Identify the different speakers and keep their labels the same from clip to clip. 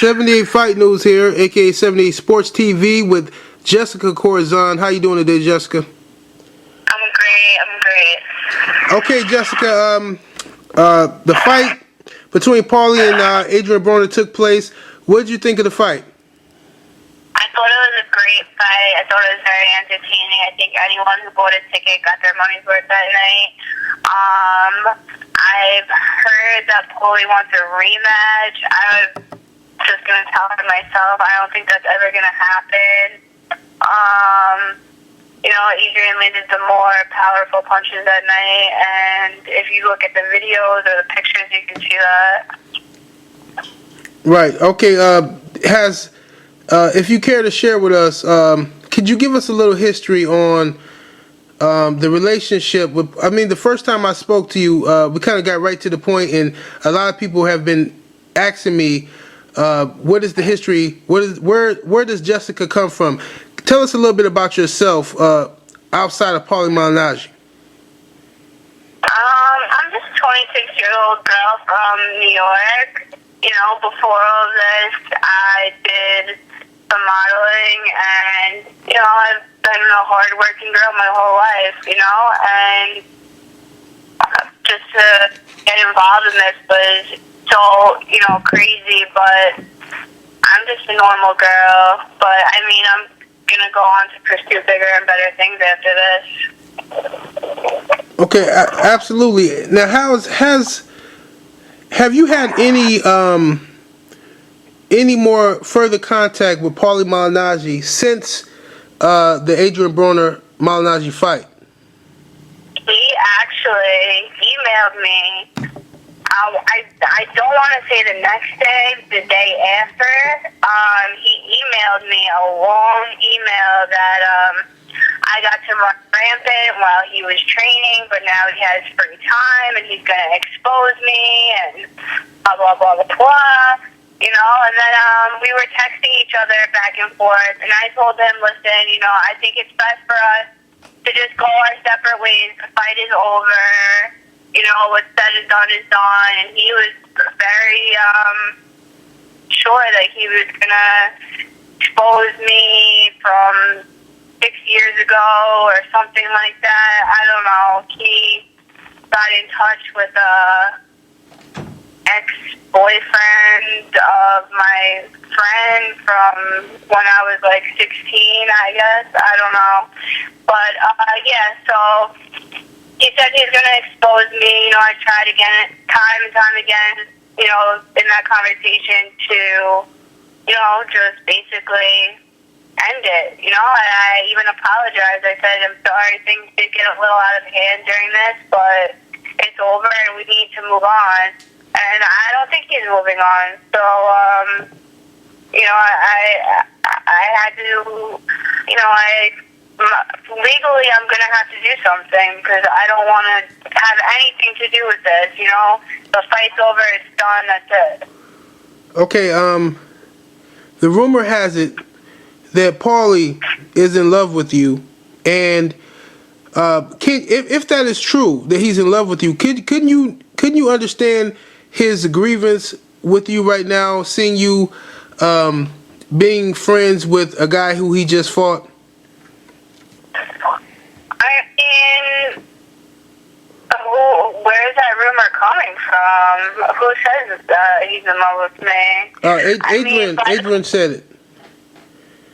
Speaker 1: 78 Fight News here, aka 78 Sports TV with Jessica CORAZON. How you doing today, Jessica?
Speaker 2: I'm great.
Speaker 1: Okay, Jessica. The fight between Paulie and Adrien Broner took place. What did you think of the fight?
Speaker 2: I thought it was a great fight. I thought it was very entertaining. I think anyone who bought a ticket got their money's worth that night. I've heard that Paulie wants a rematch. I was just going to tell her myself, I don't think that's ever going to happen. Adrien landed the more powerful punches that night, and if you look at the videos or the pictures, you can see that.
Speaker 1: Right. Okay. If you care to share with us, could you give us a little history on the relationship with? I mean, the first time I spoke to you, we kind of got right to the point, and a lot of people have been asking me, what is the history? Where does Jessica come from? Tell us a little bit about yourself outside of paulie malignaggi.
Speaker 2: I'm just a 26-year-old girl from New York. Before all this, I did some modeling, and I've been a hard-working girl my whole life. And just to get involved in this was so crazy. But I'm just a normal girl. But I mean, I'm gonna go on to pursue bigger and better things after this.
Speaker 1: Okay, absolutely. Now, have you had any more further contact with paulie malignaggi since the Adrien Broner malignaggi fight?
Speaker 2: He actually emailed me. I don't want to say the next day, the day after. He emailed me a long email that I got to run rampant while he was training, but now he has free time and he's going to expose me and blah, blah, blah, blah, blah. And then we were texting each other back and forth, and I told him, listen, I think it's best for us to just go our separate ways. The fight is over. What's said is done is done. And he was very sure that he was going to expose me from 6 years ago or something like that. I don't know. He got in touch with ex-boyfriend of my friend from when I was like 16, I guess. I don't know. But, so he said he's going to expose me. I tried again, time and time again, in that conversation to, just basically end it, and I even apologized. I said, I'm sorry, things did get a little out of hand during this, but it's over and we need to move on. And I don't think he's moving on. So, I had to, legally I'm going to have to do something because I don't want to have anything to do with this, The fight's over, it's done, that's it.
Speaker 1: Okay, the rumor has it that Paulie is in love with you, and if that is true, that he's in love with you, couldn't you understand his grievance with you right now, seeing you being friends with a guy who he just fought?
Speaker 2: Where's that rumor coming from? Who says that he's in love with me?
Speaker 1: Adrien said it.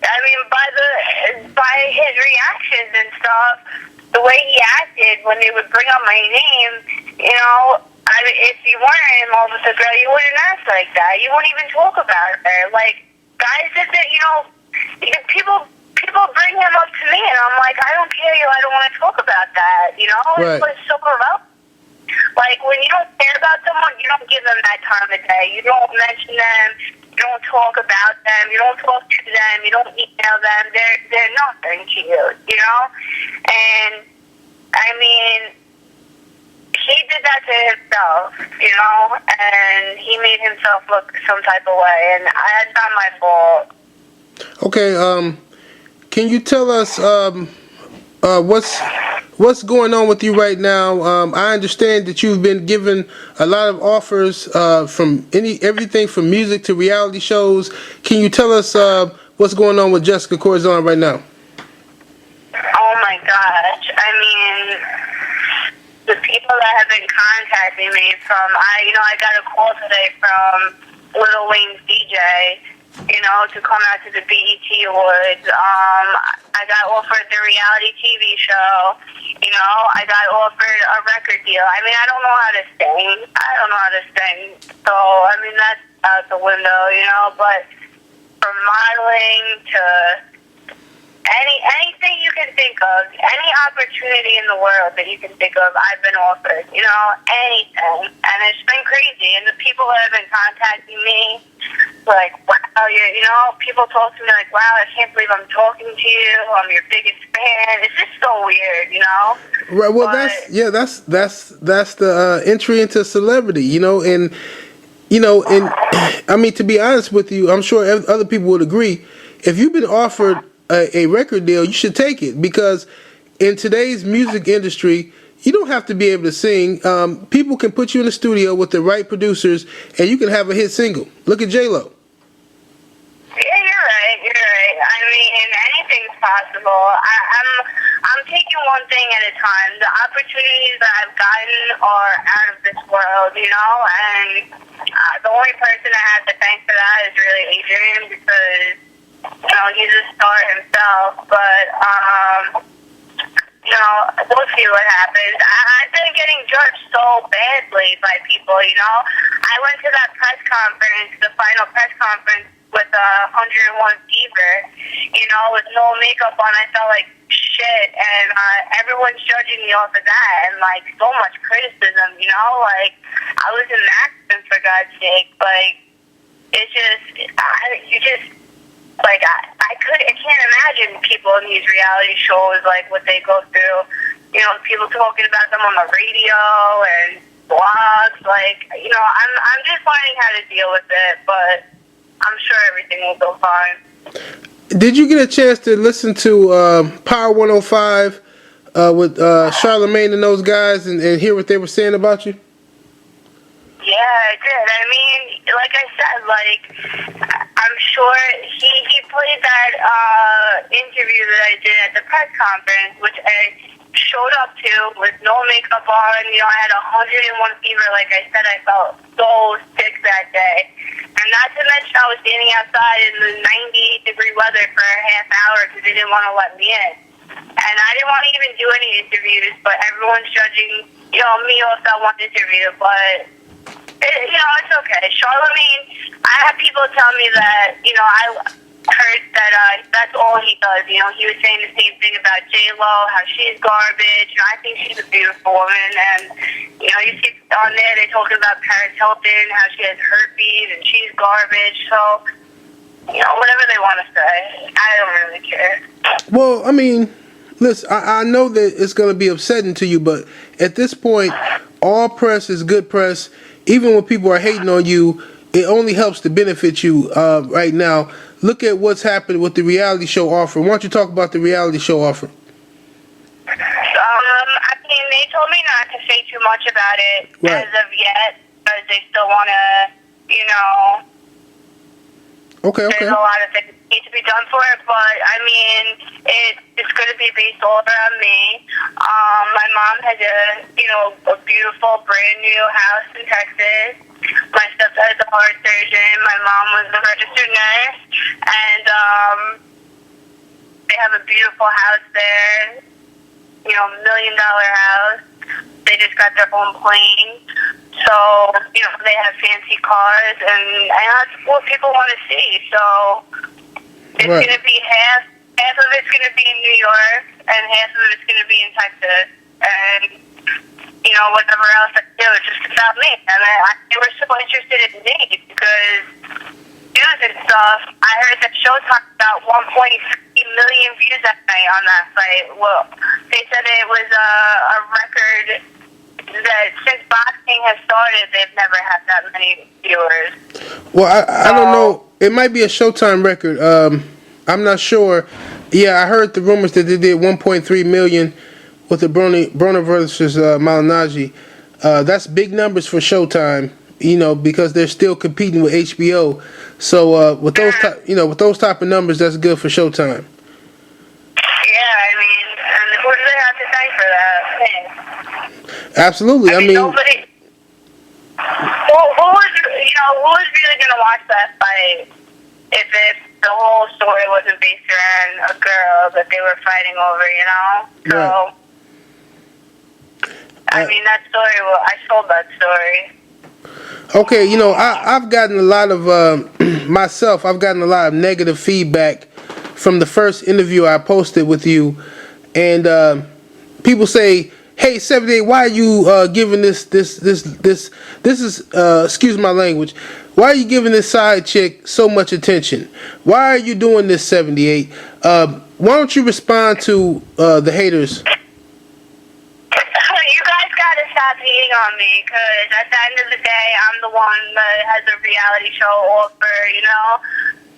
Speaker 2: I mean, by his reactions and stuff, the way he acted when they would bring up my name, if you weren't in love with the girl, you wouldn't act like that. You wouldn't even talk about her. Like, guys that, people bring him up to me, and I'm like, I don't care, I don't want to talk about that,
Speaker 1: Right.
Speaker 2: It was so irrelevant. Like, when you don't care about someone, you don't give them that time of day. You don't mention them. You don't talk about them. You don't talk to them. You don't email them. They're nothing to you, And, I mean, he did that to himself, and he made himself look some type of way, and it's not my fault.
Speaker 1: Okay, can you tell us what's going on with you right now? I understand that you've been given a lot of offers from everything from music to reality shows. Can you tell us what's going on with Jessica Corazon right now?
Speaker 2: Oh my gosh. I mean, the people that have been contacting me I got a call today from Lil Wayne's DJ, to come out to the BET Awards. I got offered the reality TV show. I got offered a record deal. I mean, I don't know how to sing. So, I mean, that's out the window, but from modeling to anything you can think of, any opportunity in the world that you can think of, I've been offered, anything. And it's been crazy. And the people that have been contacting me, like, wow, people talk to me like, wow, I can't believe I'm talking to you. I'm your biggest fan. It's just so weird,
Speaker 1: Right. Well, that's the entry into celebrity, and I mean, to be honest with you, I'm sure other people would agree. If you've been offered a record deal, you should take it, because in today's music industry, you don't have to be able to sing. People can put you in the studio with the right producers, and you can have a hit single. Look at J-Lo.
Speaker 2: Yeah, you're right. I mean, anything's possible. I'm taking one thing at a time. The opportunities that I've gotten are out of this world, and the only person I have to thank for that is really Adrien, because he's a star himself, but, we'll see what happens. I've been getting judged so badly by people, I went to that press conference, the final press conference, with 101 fever, with no makeup on. I felt like shit, and everyone's judging me off of that, and, like, so much criticism, like, I was in an accident, for God's sake, like, it's just, I can't imagine people in these reality shows, like, what they go through. People talking about them on the radio and blogs. Like, I'm just learning how to deal with it, but I'm sure everything will go fine.
Speaker 1: Did you get a chance to listen to Power 105 with Charlamagne and those guys and hear what they were saying about you?
Speaker 2: Yeah, I did. I mean, like I said, I'm sure he played that interview that I did at the press conference, which I showed up to with no makeup on. I had 101 fever. Like I said, I felt so sick that day. And not to mention, I was standing outside in the 98-degree weather for a half hour because they didn't want to let me in. And I didn't want to even do any interviews, but everyone's judging, me off that one interview. But it's okay. Charlamagne, I have people tell me that, I heard that that's all he does. He was saying the same thing about J-Lo, how she's garbage. I think she's a beautiful woman. And, you see on there, they're talking about Paris Hilton, how she has herpes and she's garbage. So, whatever they want to say, I don't really care.
Speaker 1: Well, I mean, listen, I know that it's going to be upsetting to you, but at this point, all press is good press. Even when people are hating on you, it only helps to benefit you right now. Look at what's happened with the reality show offer. Why don't you talk about the reality show offer?
Speaker 2: I mean, they told me not to say too much about it as of yet, because they still want to,
Speaker 1: Okay.
Speaker 2: There's a lot of things that need to be done for it, but, I mean, it's going to be based all around me. My mom has a beautiful, brand new house in Texas. My stepdad's a heart surgeon. My mom was a registered nurse. And they have a beautiful house there, $1 million house. They just got their own plane. So, they have fancy cars, and that's what people want to see. So, it's going to be half of it's going to be in New York, and half of it's going to be in Texas. And, whatever else I do, it's just about me. And they were so interested in me because news and stuff. I heard that Showtime got 1.3 million views that night on that site. Well, they said it was a record that since boxing has started, they've never had that many viewers.
Speaker 1: Well, I don't know. It might be a Showtime record. I'm not sure. Yeah, I heard the rumors that they did 1.3 million with the Broner versus Malignaggi. That's big numbers for Showtime. Because they're still competing with HBO. So with those with those type of numbers, that's good for Showtime.
Speaker 2: Yeah, I mean, and who do they have to thank for that?
Speaker 1: Absolutely. I mean
Speaker 2: nobody. Who was really gonna watch that fight if the whole story wasn't based around a girl that they were fighting over? So.
Speaker 1: Right.
Speaker 2: I mean, that story. Well, I sold that story.
Speaker 1: Okay, I've gotten a lot of myself. I've gotten a lot of negative feedback from the first interview I posted with you, and people say, "Hey, 78, why are you giving this is excuse my language. Why are you giving this side chick so much attention? Why are you doing this, 78? Why don't you respond to the haters?"
Speaker 2: You guys gotta stop hating on me, because at the end of the day, I'm the one that has a reality show offer.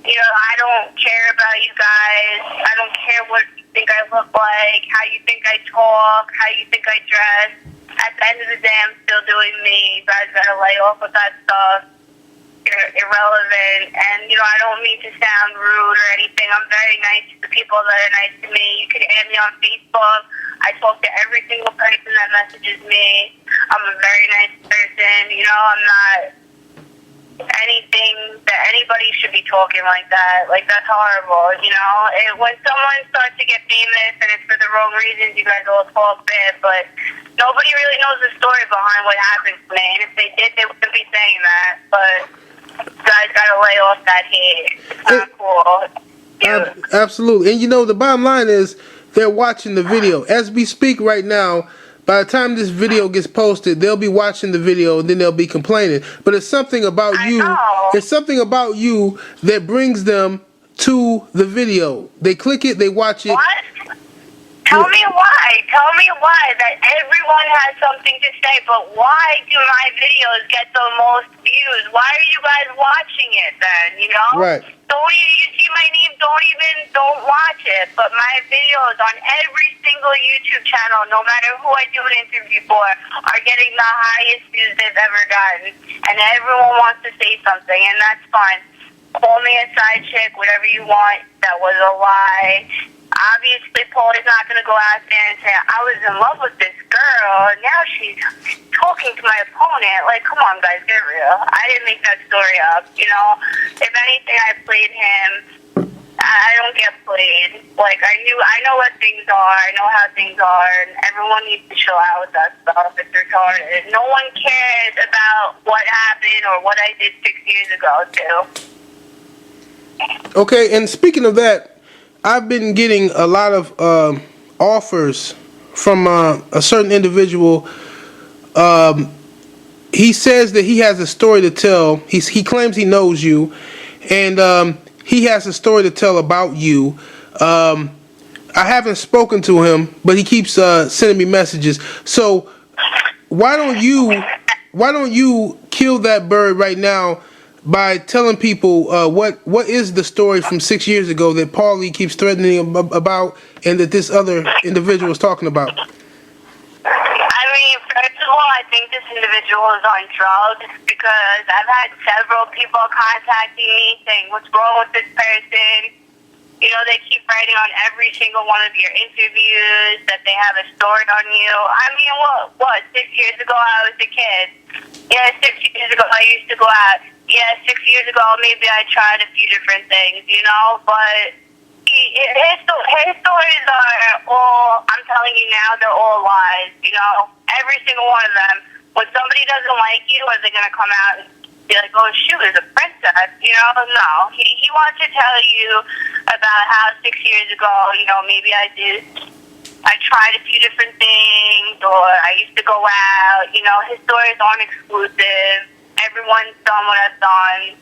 Speaker 2: I don't care about you guys. I don't care what you think I look like, how you think I talk, how you think I dress. At the end of the day, I'm still doing me. You guys gotta lay off with that stuff. You're irrelevant, and I don't mean to sound rude or anything. I'm very nice to the people that are nice to me. You can add me on Facebook. I talk to every single person that messages me. I'm a very nice person. I'm not anything that anybody should be talking like that. Like, that's horrible. When someone starts to get famous and it's for the wrong reasons, you guys all talk bad, but nobody really knows the story behind what happened to me. And if they did, they wouldn't be saying that. But you guys gotta lay off that hate. It's not cool.
Speaker 1: Absolutely. And the bottom line is, they're watching the video. As we speak right now, by the time this video gets posted, they'll be watching the video and then they'll be complaining. But it's something about you. It's something about you that brings them to the video. They click it, they watch it.
Speaker 2: What? Tell me why that everyone has something to say, but why do my videos get the most views? Why are you guys watching it then,
Speaker 1: Right.
Speaker 2: You see my name, don't watch it, but my videos on every single YouTube channel, no matter who I do an interview for, are getting the highest views they've ever gotten, and everyone wants to say something, and that's fine. Call me a side chick, whatever you want. That was a lie. Obviously, Paulie's not going to go out there and say, I was in love with this girl, and now she's talking to my opponent. Like, come on, guys, get real. I didn't make that story up, If anything, I played him. I don't get played. Like, I know what things are. I know how things are, and everyone needs to chill out with that stuff. It's retarded. No one cares about what happened or what I did 6 years ago, too.
Speaker 1: Okay, and speaking of that, I've been getting a lot of offers from a certain individual. He says that he has a story to tell. He claims he knows you, and he has a story to tell about you. I haven't spoken to him, but he keeps sending me messages. So why don't you kill that bird right now by telling people what is the story from 6 years ago that Paulie keeps threatening about, and that this other individual is talking about?
Speaker 2: I mean, first of all, I think this individual is on drugs, because I've had several people contacting me saying, what's wrong with this person? They keep writing on every single one of your interviews that they have a story on you. I mean, what 6 years ago I was a kid. Yeah, 6 years ago I used to go out. Yeah, 6 years ago maybe I tried a few different things, but his stories are all, I'm telling you now, they're all lies, every single one of them. When somebody doesn't like you, are they going to come out and be like, oh, shoot, is a princess, No. He wants to tell you about how 6 years ago, maybe I tried a few different things, or I used to go out, his stories aren't exclusive. Everyone's done what I've done,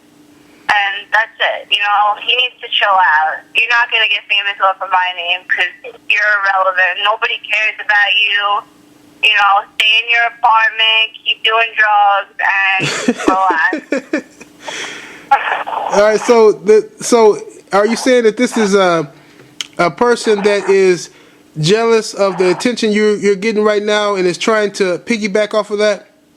Speaker 2: and that's it. He needs to chill out. You're not going to get famous off of my name, because you're irrelevant. Nobody cares about you. Stay in your apartment, keep doing drugs, and relax.
Speaker 1: All right, so are you saying that this is a person that is jealous of the attention you're getting right now and is trying to piggyback off of that?